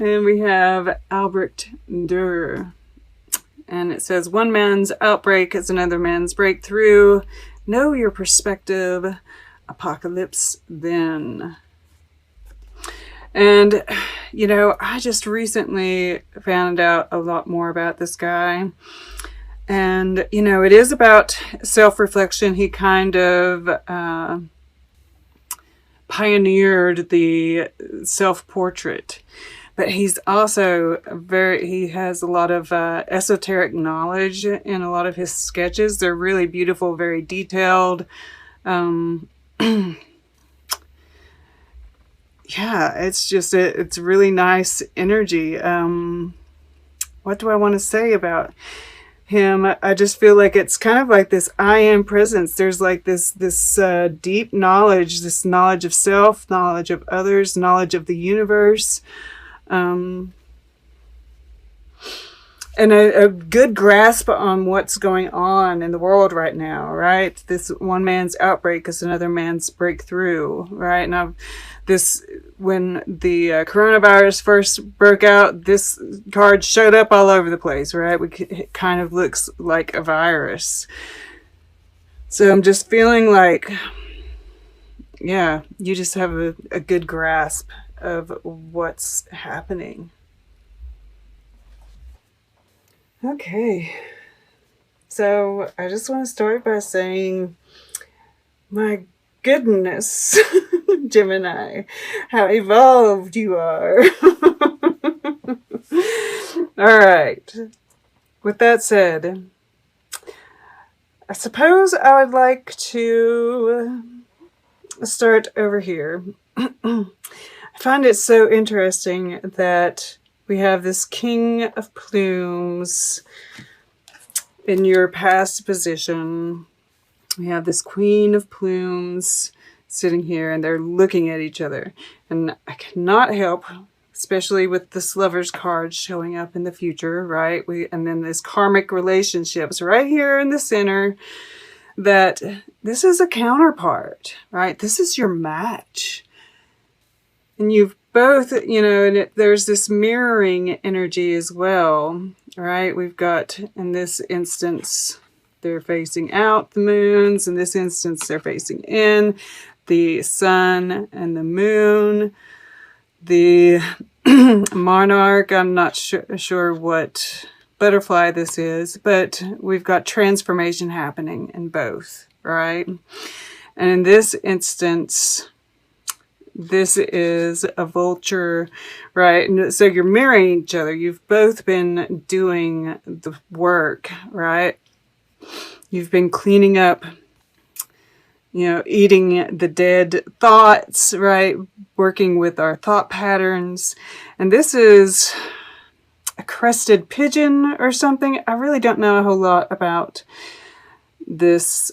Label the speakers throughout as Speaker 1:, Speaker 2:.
Speaker 1: And we have Albrecht Dürer. And it says, one man's outbreak is another man's breakthrough. Know your perspective. Apocalypse then. And, you know, I just recently found out a lot more about this guy. And, you know, it is about self-reflection. He kind of pioneered the self-portrait. But he's also he has a lot of esoteric knowledge in a lot of his sketches. They're really beautiful, very detailed. Yeah, it's just, it's really nice energy. What do I want to say about him? I just feel like it's kind of like this I am presence. There's like this deep knowledge, this knowledge of self, knowledge of others, knowledge of the universe. And a good grasp on what's going on in the world right now, right? This one man's outbreak is another man's breakthrough, right? Now, when the coronavirus first broke out, this card showed up all over the place, right? It kind of looks like a virus. So I'm just feeling like, yeah, you just have a good grasp of what's happening. Okay, so I just want to start by saying, my goodness, Gemini, how evolved you are. All right, with that said, I suppose I would like to start over here. I find it so interesting that we have this King of Plumes in your past position. We have this Queen of Plumes sitting here, and they're looking at each other. And I cannot help, especially with this Lover's card showing up in the future, right? And then this karmic relationships right here in the center, that this is a counterpart, right? This is your match. And you've both, you know, and there's this mirroring energy as well, right? We've got, in this instance, they're facing out, the moons. In this instance, they're facing in, the sun and the moon. The monarch, I'm not sure what butterfly this is, but we've got transformation happening in both, right? And in this instance, this is a vulture, right? And so you're mirroring each other. You've both been doing the work, right? You've been cleaning up, you know, eating the dead thoughts, right? Working with our thought patterns. And this is a crested pigeon or something. I really don't know a whole lot about this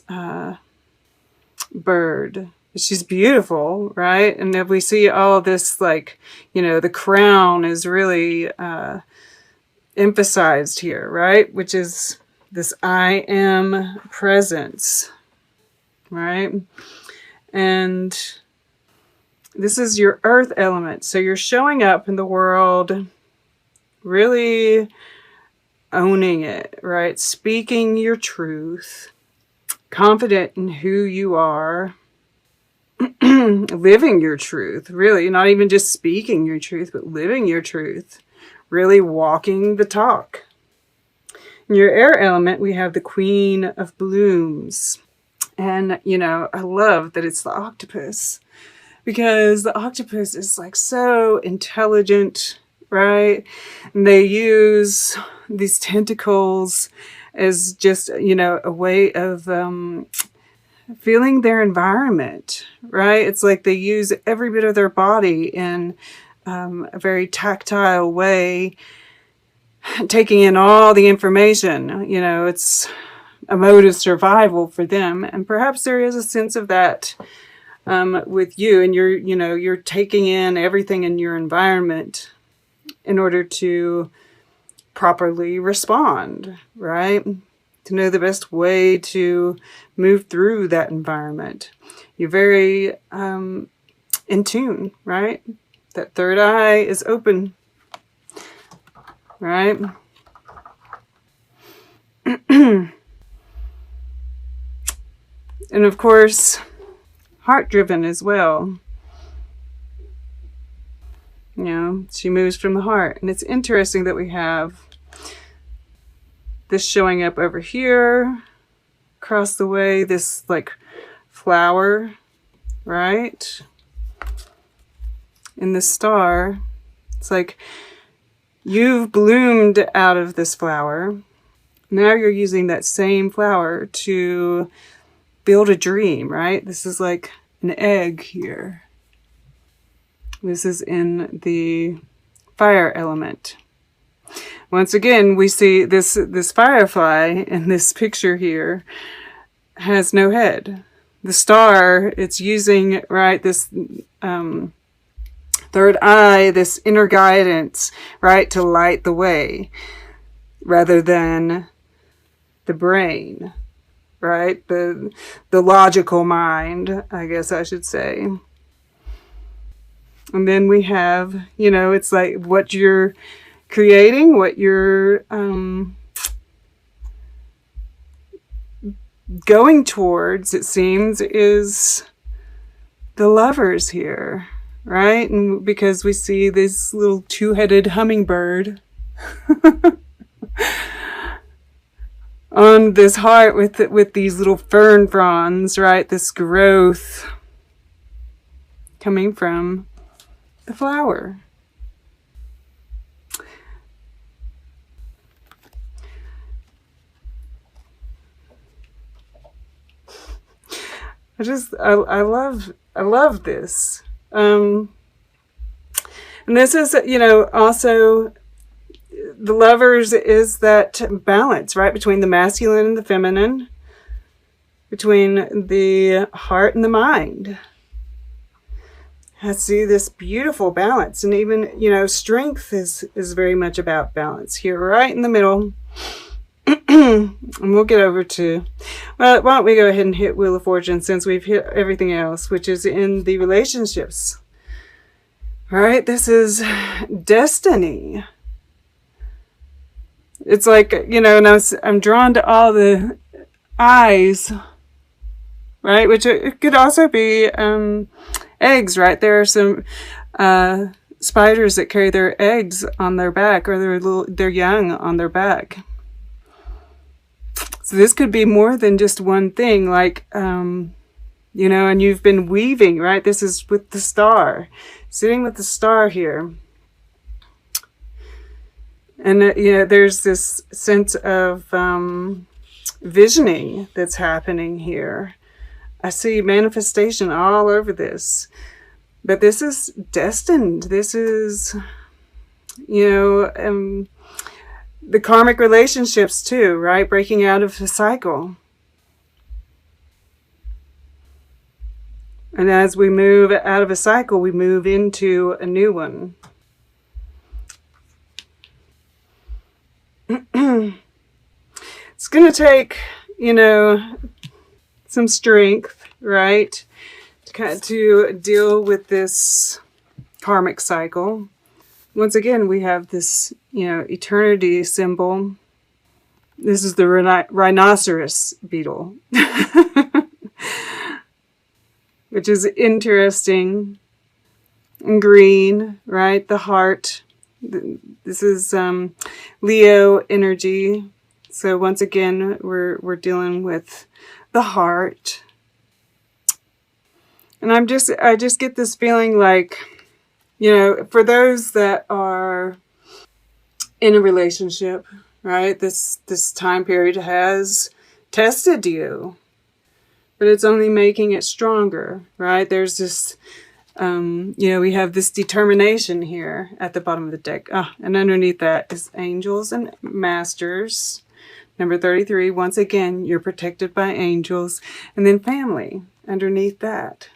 Speaker 1: bird. She's beautiful, right? And if we see all this, like, you know, the crown is really emphasized here, right? Which is this I am presence, right? And this is your earth element. So you're showing up in the world, really owning it, right? Speaking your truth, confident in who you are, living your truth, really, not even just speaking your truth, but living your truth, really walking the talk. In your air element, we have the Queen of Blooms. And, you know, I love that it's the octopus, because the octopus is like so intelligent, right? And they use these tentacles as just, you know, a way of feeling their environment, right? It's like they use every bit of their body in a very tactile way, taking in all the information. You know, it's a mode of survival for them. And perhaps there is a sense of that with you, and you're taking in everything in your environment in order to properly respond, right? To know the best way to move through that environment. You're very in tune, right? That third eye is open right? And of course, heart-driven as well. You know, she moves from the heart. And it's interesting that we have this showing up over here, across the way, this like flower, right? In the star, it's like you've bloomed out of this flower. Now you're using that same flower to build a dream, right? This is like an egg here. This is in the fire element. Once again, we see this firefly in this picture here has no head. The star, it's using, right, this third eye, this inner guidance, right, to light the way rather than the brain, right? The logical mind, I guess I should say. And then we have, you know, it's like what you're creating, what you're going towards, it seems, is the lovers here, right? And because we see this little two-headed hummingbird on this heart with these little fern fronds, right? This growth coming from the flower. I love this. And this is, you know, also the lovers is that balance, right? Between the masculine and the feminine, between the heart and the mind. I see this beautiful balance, and even, you know, strength is very much about balance here, right in the middle. And we'll get over to, well, why don't we go ahead and hit Wheel of Fortune since we've hit everything else, which is in the relationships. All right, this is destiny. It's like, you know, and I'm drawn to all the eyes, right? Which it could also be eggs, right? There are some spiders that carry their eggs on their back, or their young on their back. So this could be more than just one thing, like, you know, and you've been weaving, right? This is with the star, sitting with the star here. And, you know, there's this sense of visioning that's happening here. I see manifestation all over this. But this is destined. This is, you know, the karmic relationships too, right? Breaking out of a cycle. And as we move out of a cycle, we move into a new one. It's going to take, you know, some strength, right? To deal with this karmic cycle. Once again, we have this, you know, eternity symbol. This is the rhinoceros beetle, which is interesting. And green, right? The heart. This is Leo energy. So once again, we're dealing with the heart. And I just get this feeling like, you know, for those that are in a relationship, right? This time period has tested you, but it's only making it stronger, right? There's this, you know, we have this determination here at the bottom of the deck. And underneath that is angels and masters. Number 33, once again, you're protected by angels. And then family underneath that.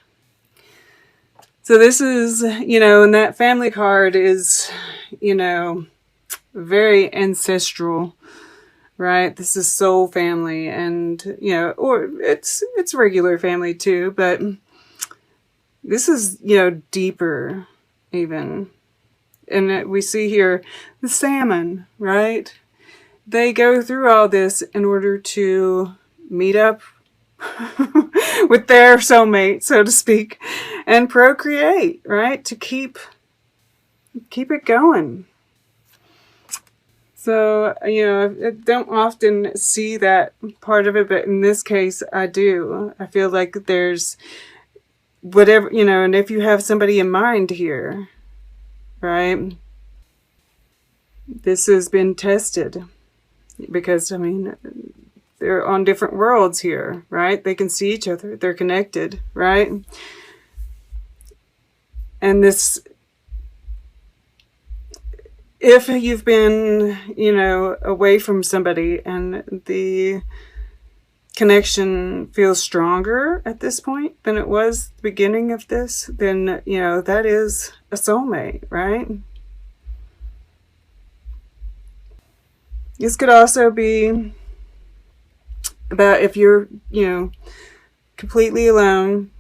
Speaker 1: So this is, you know, and that family card is, you know, very ancestral, right? This is soul family, and, you know, or it's regular family too, but this is, you know, deeper even. And we see here the salmon, right? They go through all this in order to meet up with their soulmate, so to speak, and procreate, right? To keep it going. So, you know, I don't often see that part of it, but in this case, I do. I feel like there's whatever, you know, and if you have somebody in mind here, right, this has been tested. Because, I mean, they're on different worlds here, right? They can see each other. They're connected, right? And this, if you've been, you know, away from somebody and the connection feels stronger at this point than it was at the beginning of this, then, you know, that is a soulmate, right? This could also be about if you're, you know, completely alone,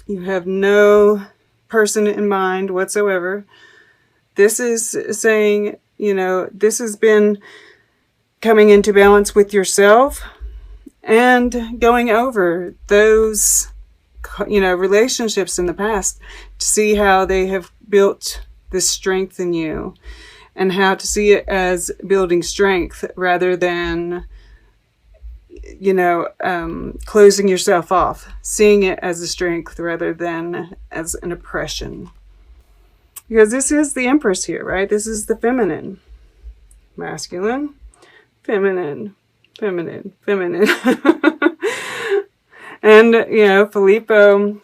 Speaker 1: you have no person in mind whatsoever. This is saying, you know, this has been coming into balance with yourself and going over those, you know, relationships in the past to see how they have built this strength in you. And how to see it as building strength rather than, you know, closing yourself off. Seeing it as a strength rather than as an oppression. Because this is the Empress here, right? This is the feminine. Masculine, feminine, feminine, feminine. And, you know, Filippo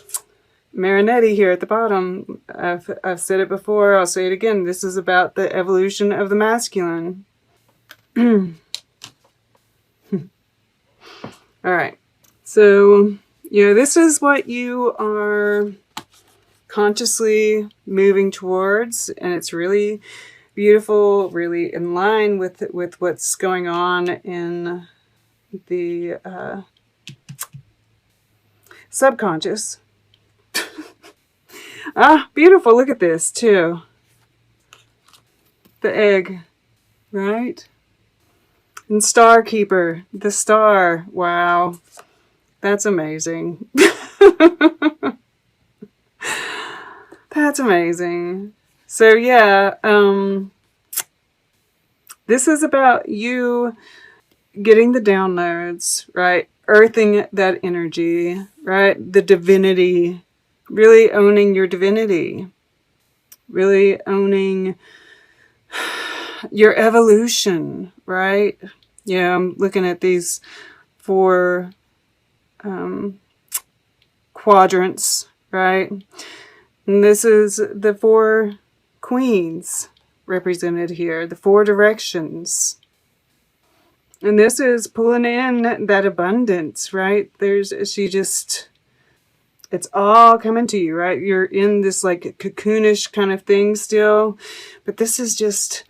Speaker 1: Marinetti here at the bottom, I've said it before, I'll say it again. This is about the evolution of the masculine. All right. So, you know, this is what you are consciously moving towards, and it's really beautiful, really in line with what's going on in the subconscious. Ah, beautiful. Look at this, too. The egg, right? And Star Keeper, the star. Wow. That's amazing. That's amazing. So, yeah, this is about you getting the downloads, right? Earthing that energy, right? The divinity. Really owning your divinity. Really owning your evolution, right? Yeah, I'm looking at these 4 quadrants, right? And this is the 4 queens represented here, the 4 directions. And this is pulling in that abundance, right? It's all coming to you, right? You're in this like cocoonish kind of thing still, but this is just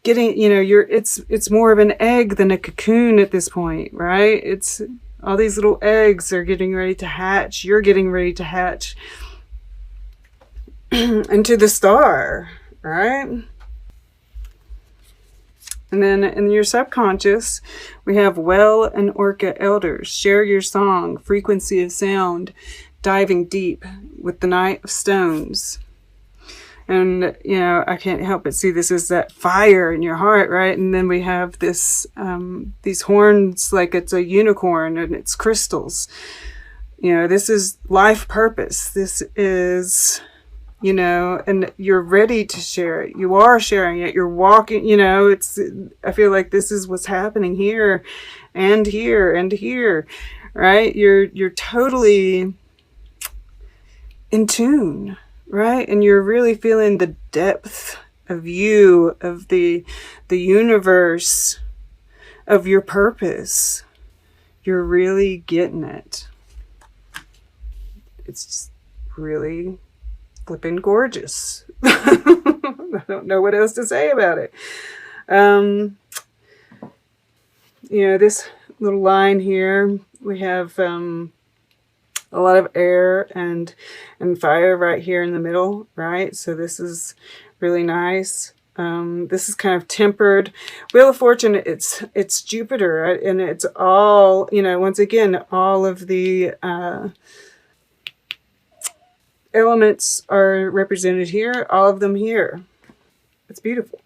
Speaker 1: getting, you know, it's more of an egg than a cocoon at this point, right? It's all these little eggs are getting ready to hatch. You're getting ready to hatch into the star, right? And then in your subconscious, we have Well and Orca Elders. Share your song, frequency of sound, diving deep with the Knight of Stones. And, you know, I can't help but see this as that fire in your heart, right? And then we have this, these horns like it's a unicorn and it's crystals. You know, this is life purpose. This is, you know, and you're ready to share it. You are sharing it. You're walking, you know, I feel like this is what's happening here and here and here, right? You're totally in tune, right? And you're really feeling the depth of you, of the universe, of your purpose. You're really getting it. It's just really flipping gorgeous. I don't know what else to say about it. You know, this little line here, we have a lot of air and fire right here in the middle, right? So this is really nice. This is kind of tempered. Wheel of Fortune, it's Jupiter, and it's all, you know, once again, all of the elements are represented here, all of them here. It's beautiful.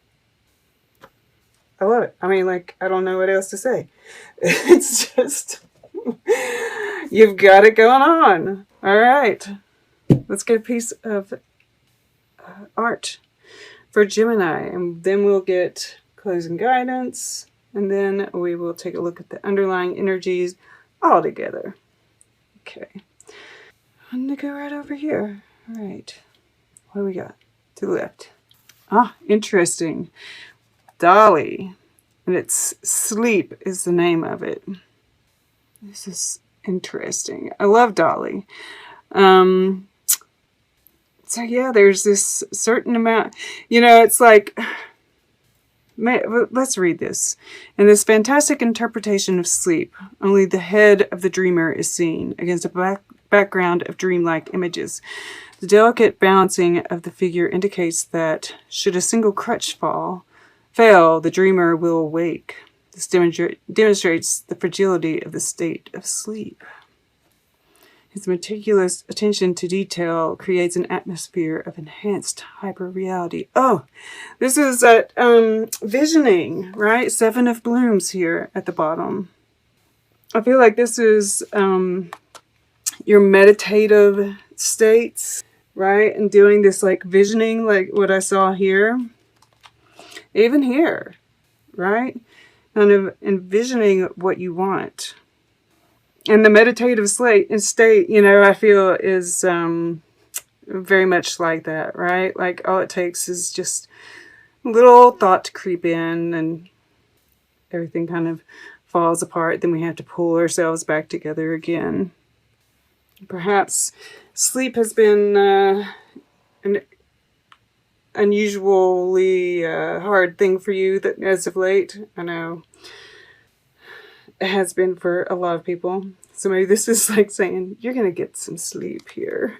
Speaker 1: I love it. I mean, like, I don't know what else to say. It's just, you've got it going on. All right. Let's get a piece of art for Gemini, and then we'll get closing guidance, and then we will take a look at the underlying energies all together. Okay. I'm going to go right over here. All right. What do we got? To the left. Ah, interesting. Dolly. And it's Sleep is the name of it. This is interesting. I love Dolly. So yeah, there's this certain amount, you know, it's like, let's read this. In this fantastic interpretation of sleep, only the head of the dreamer is seen against a background of dreamlike images. The delicate balancing of the figure indicates that should a single crutch fail, the dreamer will awake. This demonstrates the fragility of the state of sleep. His meticulous attention to detail creates an atmosphere of enhanced hyper-reality. Oh, this is at visioning, right? 7 of Blooms here at the bottom. I feel like this is your meditative states, right? And doing this like visioning, like what I saw here. Even here, right? Kind of envisioning what you want. And the meditative state, you know, I feel is very much like that, right? Like all it takes is just a little thought to creep in and everything kind of falls apart. Then we have to pull ourselves back together again. Perhaps sleep has been an unusually hard thing for you that as of late. I know it has been for a lot of people. So maybe this is like saying, you're going to get some sleep here.